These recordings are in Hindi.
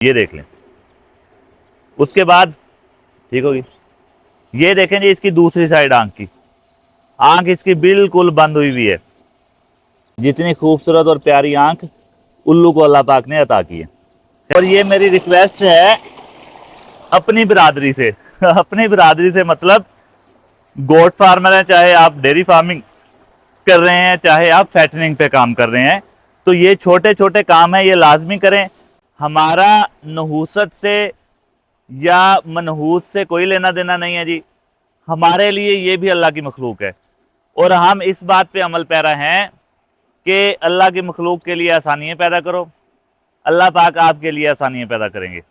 ये देख लें। उसके बाद ठीक होगी। ये देखें जी इसकी दूसरी साइड आंख की, आंख इसकी बिल्कुल बंद हुई हुई है। जितनी खूबसूरत और प्यारी आंख उल्लू को अल्लाह पाक ने अता की है। और ये मेरी रिक्वेस्ट है अपनी बिरादरी से अपनी बिरादरी से मतलब गोट फार्मर है, चाहे आप डेयरी फार्मिंग कर रहे हैं, चाहे आप फैटनिंग पे काम कर रहे हैं, तो ये छोटे छोटे काम है, ये लाजमी करें। हमारा नहूसत से या मनहूस से कोई लेना देना नहीं है जी। हमारे लिए ये भी अल्लाह की मखलूक है और हम इस बात पे अमल पैरा हैं कि अल्लाह की मखलूक के लिए आसानियाँ पैदा करो, अल्लाह पाक आपके लिए आसानियाँ पैदा करेंगे।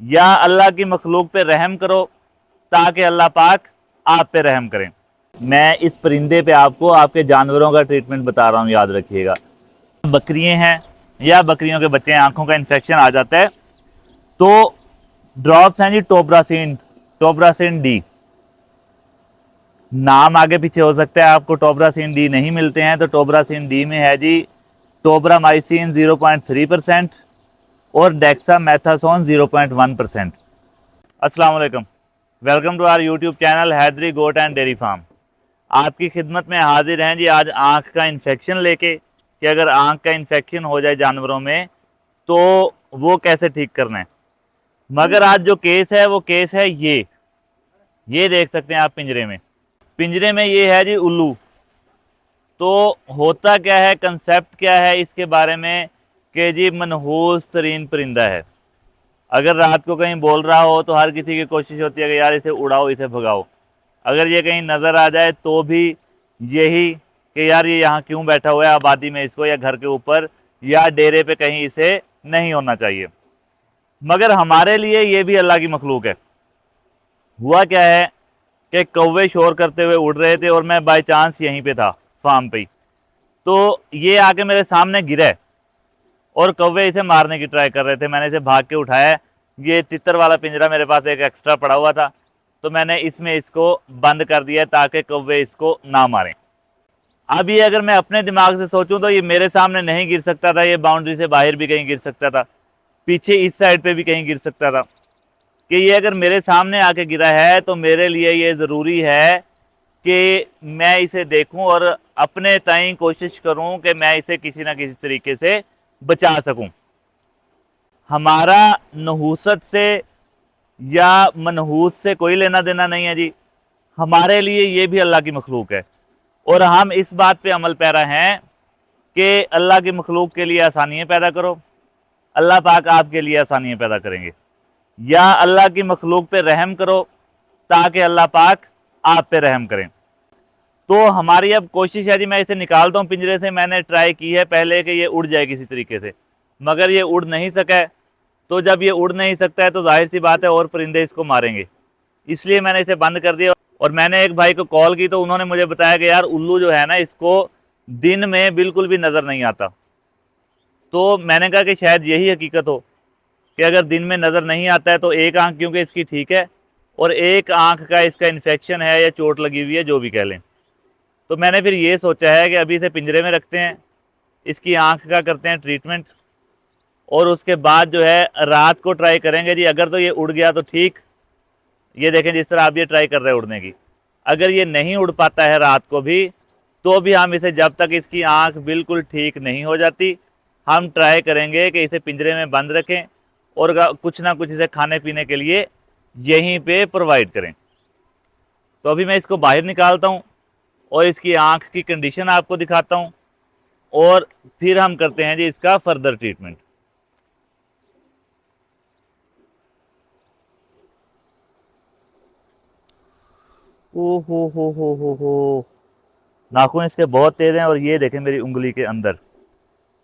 या अल्लाह की मखलूक पे रहम करो ताकि अल्लाह पाक आप पे रहम करें। मैं इस परिंदे पे आपको आपके जानवरों का ट्रीटमेंट बता रहा हूँ, याद रखिएगा। बकरियाँ हैं या बकरियों के बच्चे हैं, आंखों का इन्फेक्शन आ जाता है तो ड्रॉप्स हैं जी टोब्रासिन डी। नाम आगे पीछे हो सकता है, आपको टोब्रासिन डी नहीं मिलते हैं तो टोब्रासिन डी में है जी टोब्रामाइसिन 0.3% और डेक्सामेथासोन 0.1%। अस्सलाम वालेकुम, welcome to our YouTube channel Haidari goat and dairy farm. आपकी खिदमत में हाजिर हैं जी आज आँख का इन्फेक्शन लेके कि अगर आँख का इन्फेक्शन हो जाए जानवरों में तो वो कैसे ठीक करना है। मगर आज जो केस है वो केस है ये देख सकते हैं आप पिंजरे में ये है जी उल्लू। तो होता क्या है, कंसेप्ट क्या है इसके बारे में कि जी मनहूस तरीन परिंदा है। अगर रात को कहीं बोल रहा हो तो हर किसी की कोशिश होती है कि यार इसे उड़ाओ, इसे भगाओ। अगर ये कहीं नज़र आ जाए तो भी यही कि यार ये यहाँ क्यों बैठा हुआ है आबादी में, इसको या घर के ऊपर या डेरे पे कहीं इसे नहीं होना चाहिए। मगर हमारे लिए ये भी अल्लाह की मखलूक है। हुआ क्या है कि कौवे शोर करते हुए उड़ रहे थे और मैं बाय चांस यहीं पे था फार्म पे ही, तो ये आके मेरे सामने गिरा है और कौवे इसे मारने की ट्राई कर रहे थे। मैंने इसे भाग के उठाया। ये तितर वाला पिंजरा मेरे पास एक एक्स्ट्रा पड़ा हुआ था तो मैंने इसमें इसको बंद कर दिया ताकि कौवे इसको ना मारें। अब ये अगर मैं अपने दिमाग से सोचूं तो ये मेरे सामने नहीं गिर सकता था, ये बाउंड्री से बाहर भी कहीं गिर सकता था, पीछे इस साइड पे भी कहीं गिर सकता था। कि ये अगर मेरे सामने आके गिरा है तो मेरे लिए ये ज़रूरी है कि मैं इसे देखूं और अपने ताईं कोशिश करूं कि मैं इसे किसी ना किसी तरीके से बचा सकूं। हमारा नहूसत से या मनहूस से कोई लेना देना नहीं है जी। हमारे लिए ये भी अल्लाह की मखलूक है और हम इस बात पे अमल पैरा हैं कि अल्लाह की मखलूक के लिए आसानियाँ पैदा करो, अल्लाह पाक आपके लिए आसानियाँ पैदा करेंगे। या अल्लाह की मखलूक पे रहम करो ताकि अल्लाह पाक आप पे रहम करें। तो हमारी अब कोशिश है जी, मैं इसे निकालता हूँ पिंजरे से। मैंने ट्राई की है पहले कि ये उड़ जाए किसी तरीके से, मगर ये उड़ नहीं सका है। तो जब ये उड़ नहीं सकता है तो जाहिर सी बात है और परिंदे इसको मारेंगे, इसलिए मैंने इसे बंद कर दिया। और मैंने एक भाई को कॉल की तो उन्होंने मुझे बताया कि यार उल्लू जो है ना इसको दिन में बिल्कुल भी नज़र नहीं आता। तो मैंने कहा कि शायद यही हकीकत हो कि अगर दिन में नज़र नहीं आता है तो एक आंख क्योंकि इसकी ठीक है और एक आंख का इसका इन्फेक्शन है या चोट लगी हुई है, जो भी कह लें। तो मैंने फिर ये सोचा है कि अभी इसे पिंजरे में रखते हैं, इसकी आंख का करते हैं ट्रीटमेंट और उसके बाद जो है रात को ट्राई करेंगे जी। अगर तो ये उड़ गया तो ठीक, ये देखें जिस तरह आप ये ट्राई कर रहे हैं उड़ने की। अगर ये नहीं उड़ पाता है रात को भी तो भी हम इसे, जब तक इसकी आंख बिल्कुल ठीक नहीं हो जाती, हम ट्राई करेंगे कि इसे पिंजरे में बंद रखें और कुछ ना कुछ इसे खाने पीने के लिए यहीं पे प्रोवाइड करें। तो अभी मैं इसको बाहर निकालता हूँ और इसकी आंख की कंडीशन आपको दिखाता हूँ और फिर हम करते हैं जी इसका फर्दर ट्रीटमेंट। ओ हो, नाखून इसके बहुत तेज हैं और ये देखें मेरी उंगली के अंदर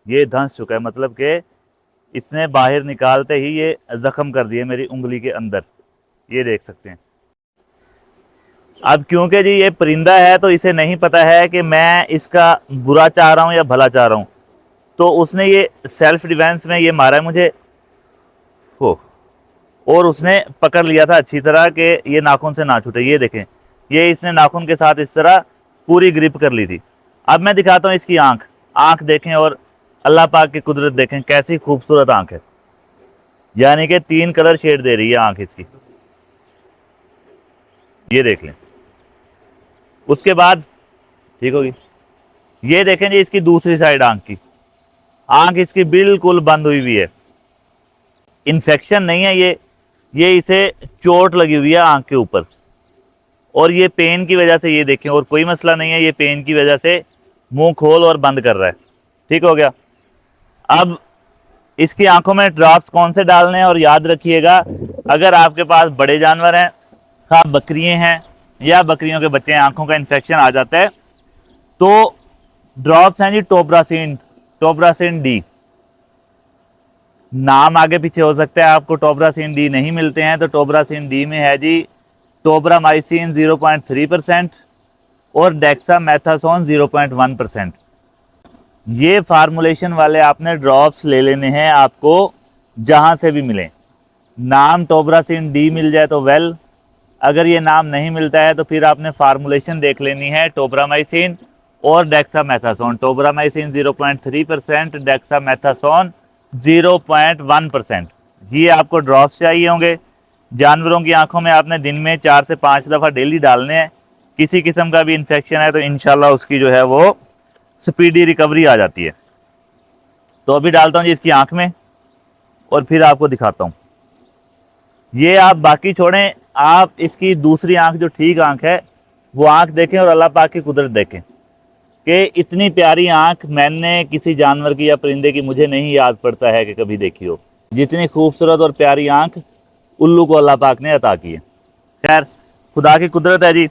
ये धंस चुका है, मतलब कि इसने बाहर निकालते ही ये जख्म कर दिए मेरी उंगली के अंदर, ये देख सकते हैं। अब क्योंकि जी ये परिंदा है तो इसे नहीं पता है कि मैं इसका बुरा चाह रहा हूँ या भला चाह रहा हूँ, तो उसने ये सेल्फ डिफेंस में ये मारा है मुझे हो, और उसने पकड़ लिया था अच्छी तरह कि ये नाखून से ना छूटे। ये देखें, ये इसने नाखून के साथ इस तरह पूरी ग्रिप कर ली थी। अब मैं दिखाता हूँ इसकी आंख देखें और अल्लाह पाक की कुदरत देखें, कैसी खूबसूरत आंख है। यानी कि 3 कलर शेड दे रही है आंख इसकी, ये देख लें। उसके बाद ठीक होगी। ये देखें जी इसकी दूसरी साइड आंख की, आंख इसकी बिल्कुल बंद हुई हुई है, इन्फेक्शन नहीं है ये इसे चोट लगी हुई है आंख के ऊपर, और ये पेन की वजह से, ये देखें, और कोई मसला नहीं है, ये पेन की वजह से मुंह खोल और बंद कर रहा है। ठीक हो गया। अब इसकी आंखों में ड्रॉप्स कौन से डालने हैं, और याद रखिएगा अगर आपके पास बड़े जानवर हैं, खा बकरियां हैं या बकरियों के बच्चे हैं, आंखों का इन्फेक्शन आ जाता है, तो ड्रॉप्स हैं जी टोब्रासिन डी। नाम आगे पीछे हो सकता है, आपको टोब्रासिन डी नहीं मिलते हैं तो टोब्रासिन डी में है जी टोब्रामाइसिन 0.3% और डेक्सामेथासोन 0.1%। ये फार्मूलेशन वाले आपने ड्रॉप्स ले लेने हैं, आपको जहां से भी मिले। नाम टोब्रासिन डी मिल जाए तो वेल, अगर ये नाम नहीं मिलता है तो फिर आपने फार्मूलेशन देख लेनी है टोब्रामाइसिन और डेक्सामेथासोन। Tobramycin 0.3%, dexamethasone 0.1%। ये आपको ड्रॉप्स चाहिए होंगे। जानवरों की आंखों में आपने दिन में 4 से 5 दफ़ा डेली डालने हैं। किसी किस्म का भी इन्फेक्शन है तो इंशाल्लाह उसकी जो है वो स्पीडी रिकवरी आ जाती है। तो अभी डालता हूँ जी इसकी आंख में और फिर आपको दिखाता हूँ। ये आप बाकी छोड़ें, आप इसकी दूसरी आंख जो ठीक आंख है वो आंख देखें और अल्लाह पाक की कुदरत देखें कि इतनी प्यारी आंख मैंने किसी जानवर की या परिंदे की मुझे नहीं याद पड़ता है कि कभी देखी हो। जितनी खूबसूरत और प्यारी आंख उल्लू को अल्लाह पाक ने अता की है। खैर, खुदा की कुदरत है जी,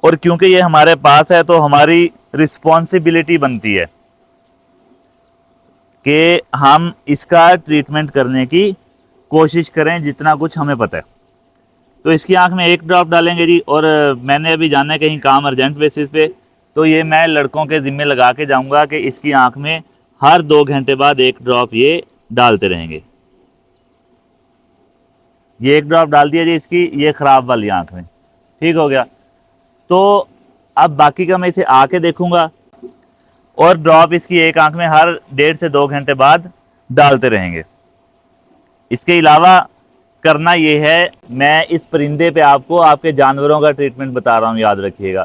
और क्योंकि ये हमारे पास है तो हमारी रिस्पॉन्सिबिलिटी बनती है कि हम इसका ट्रीटमेंट करने की कोशिश करें जितना कुछ हमें पता है। तो इसकी आंख में एक ड्रॉप डालेंगे जी, और मैंने अभी जाना है कहीं काम अर्जेंट बेसिस पे, तो ये मैं लड़कों के ज़िम्मे लगा के जाऊंगा कि इसकी आंख में हर 2 घंटे बाद एक ड्रॉप ये डालते रहेंगे। ये एक ड्रॉप डाल दिया जी इसकी, ये ख़राब वाली आंख में। ठीक हो गया। तो अब बाकी का मैं इसे आके देखूंगा और ड्रॉप इसकी एक आंख में हर 1.5 से 2 घंटे बाद डालते रहेंगे। इसके अलावा करना ये है, मैं इस परिंदे पे आपको आपके जानवरों का ट्रीटमेंट बता रहा हूँ, याद रखिएगा।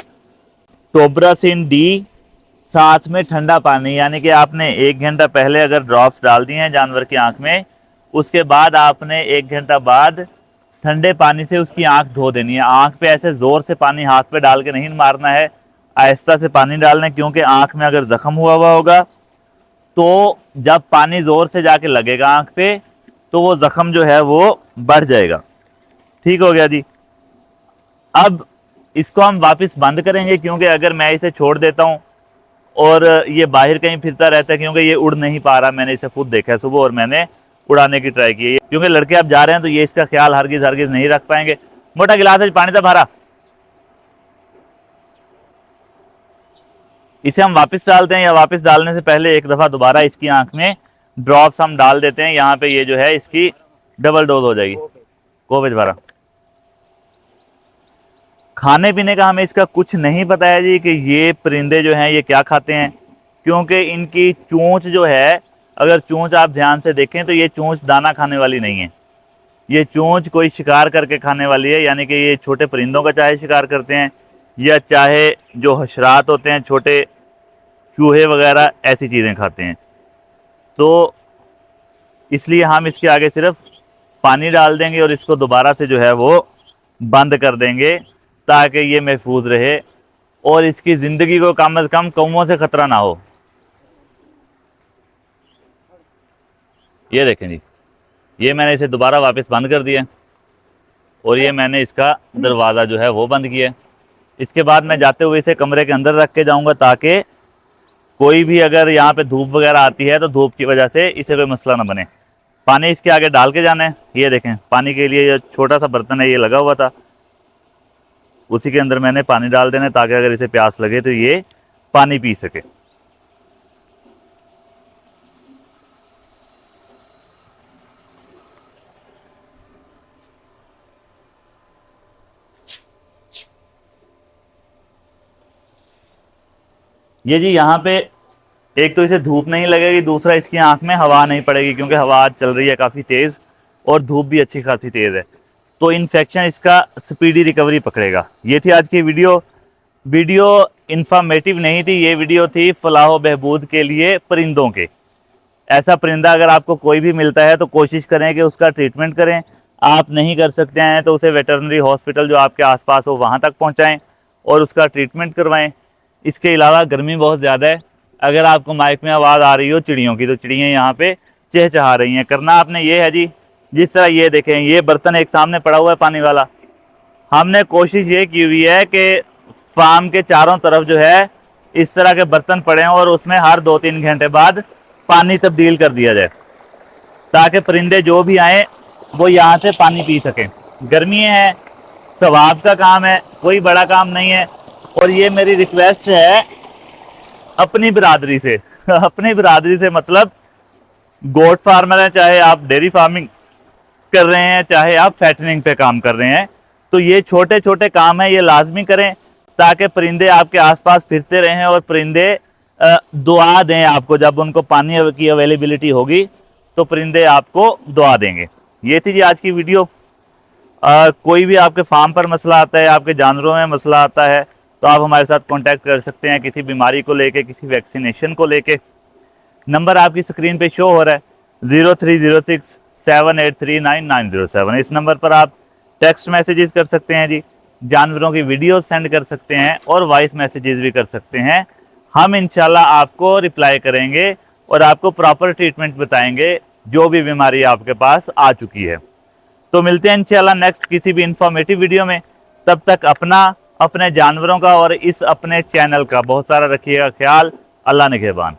टोब्रासिन डी साथ में ठंडा पानी, यानी कि आपने 1 घंटा पहले अगर ड्रॉप्स डाल दिए हैं जानवर की आंख में, उसके बाद आपने 1 घंटा बाद ठंडे पानी से उसकी आंख धो देनी है। आंख पे ऐसे ज़ोर से पानी हाथ पे डाल के नहीं मारना है, आहिस्ता से पानी डालना है, क्योंकि आंख में अगर ज़ख्म हुआ होगा तो जब पानी ज़ोर से जाके लगेगा आंख पे तो वो ज़ख्म जो है वो बढ़ जाएगा। ठीक हो गया जी। अब इसको हम वापस बंद करेंगे, क्योंकि अगर मैं इसे छोड़ देता हूँ और ये बाहर कहीं फिरता रहता है, क्योंकि ये उड़ नहीं पा रहा, मैंने इसे खुद देखा है सुबह और मैंने उड़ाने की ट्राई की है, क्योंकि लड़के आप जा रहे हैं तो ये इसका ख्याल हरगिज़ नहीं रख पाएंगे। मोटा गिलास है पानी था भरा, इसे हम वापस डालते हैं, या वापस डालने से पहले एक दफ़ा दोबारा इसकी आंख में ड्रॉप्स हम डाल देते हैं। यहाँ पे ये जो है इसकी डबल डोज हो जाएगी। कोविड भरा। खाने पीने का हमें इसका कुछ नहीं पता है जी कि ये परिंदे जो हैं ये क्या खाते हैं, क्योंकि इनकी चोंच जो है, अगर चोंच आप ध्यान से देखें तो ये चोंच दाना खाने वाली नहीं है, ये चोंच कोई शिकार करके खाने वाली है। यानी कि ये छोटे परिंदों का चाहे शिकार करते हैं या चाहे जो हशरात होते हैं, छोटे चूहे वगैरह, ऐसी चीज़ें खाते हैं। तो इसलिए हम इसके आगे सिर्फ पानी डाल देंगे और इसको दोबारा से जो है वो बंद कर देंगे ताकि ये महफूज रहे और इसकी ज़िंदगी को कम से कम कौवों से ख़तरा ना हो। ये देखें जी, ये मैंने इसे दोबारा वापस बंद कर दिया और ये मैंने इसका दरवाज़ा जो है वो बंद किया। इसके बाद मैं जाते हुए इसे कमरे के अंदर रख के जाऊंगा ताकि कोई भी अगर यहाँ पे धूप वगैरह आती है तो धूप की वजह से इसे कोई मसला ना बने। पानी इसके आगे डाल के जाना है। ये देखें, पानी के लिए ये छोटा सा बर्तन है, ये लगा हुआ था, उसी के अंदर मैंने पानी डाल देना है ताकि अगर इसे प्यास लगे तो ये पानी पी सके। ये जी यहाँ पे एक तो इसे धूप नहीं लगेगी, दूसरा इसकी आंख में हवा नहीं पड़ेगी, क्योंकि हवा आज चल रही है काफ़ी तेज़, और धूप भी अच्छी खासी तेज़ है, तो इन्फेक्शन इसका स्पीडी रिकवरी पकड़ेगा। ये थी आज की वीडियो इंफॉर्मेटिव नहीं थी, ये वीडियो थी फलाह बहबूद के लिए परिंदों के। ऐसा परिंदा अगर आपको कोई भी मिलता है तो कोशिश करें कि उसका ट्रीटमेंट करें। आप नहीं कर सकते हैं तो उसे वेटरनरी हॉस्पिटल जो आपके आसपास हो वहाँ तक पहुँचाएँ और उसका ट्रीटमेंट करवाएं। इसके अलावा गर्मी बहुत ज़्यादा है, अगर आपको माइक में आवाज़ आ रही हो चिड़ियों की, तो चिड़ियाँ यहाँ पे चहचहा रही हैं। करना आपने ये है जी, जिस तरह ये देखें, ये बर्तन एक सामने पड़ा हुआ है पानी वाला, हमने कोशिश ये की हुई है कि फार्म के चारों तरफ जो है इस तरह के बर्तन पड़े हैं और उसमें हर 2-3 घंटे बाद पानी तब्दील कर दिया जाए, ताकि परिंदे जो भी आए वो यहाँ से पानी पी सकें। गर्मी है, सवाब का काम है, कोई बड़ा काम नहीं है। और ये मेरी रिक्वेस्ट है अपनी बिरादरी से अपनी बिरादरी से मतलब गोट फार्मर है, चाहे आप डेयरी फार्मिंग कर रहे हैं, चाहे आप फैटनिंग पे काम कर रहे हैं, तो ये छोटे छोटे काम है, ये लाजमी करें ताकि परिंदे आपके आसपास फिरते रहें और परिंदे दुआ दें आपको। जब उनको पानी की अवेलेबिलिटी होगी तो परिंदे आपको दुआ देंगे। ये थी जी आज की वीडियो। कोई भी आपके फार्म पर मसला आता है, आपके जानवरों में मसला आता है, तो आप हमारे साथ कांटेक्ट कर सकते हैं किसी बीमारी को लेके, किसी वैक्सीनेशन को लेके। नंबर आपकी स्क्रीन पे शो हो रहा है 030678390907। इस नंबर पर आप टेक्स्ट मैसेजेस कर सकते हैं जी, जानवरों की वीडियो सेंड कर सकते हैं और वॉइस मैसेजेस भी कर सकते हैं। हम इंशाल्लाह आपको रिप्लाई करेंगे और आपको प्रॉपर ट्रीटमेंट बताएंगे जो भी बीमारी आपके पास आ चुकी है। तो मिलते हैं इंशाल्लाह नेक्स्ट किसी भी इंफॉर्मेटिव वीडियो में। तब तक अपना, अपने जानवरों का और इस अपने चैनल का बहुत सारा रखिएगा ख्याल। अल्लाह निगहबान।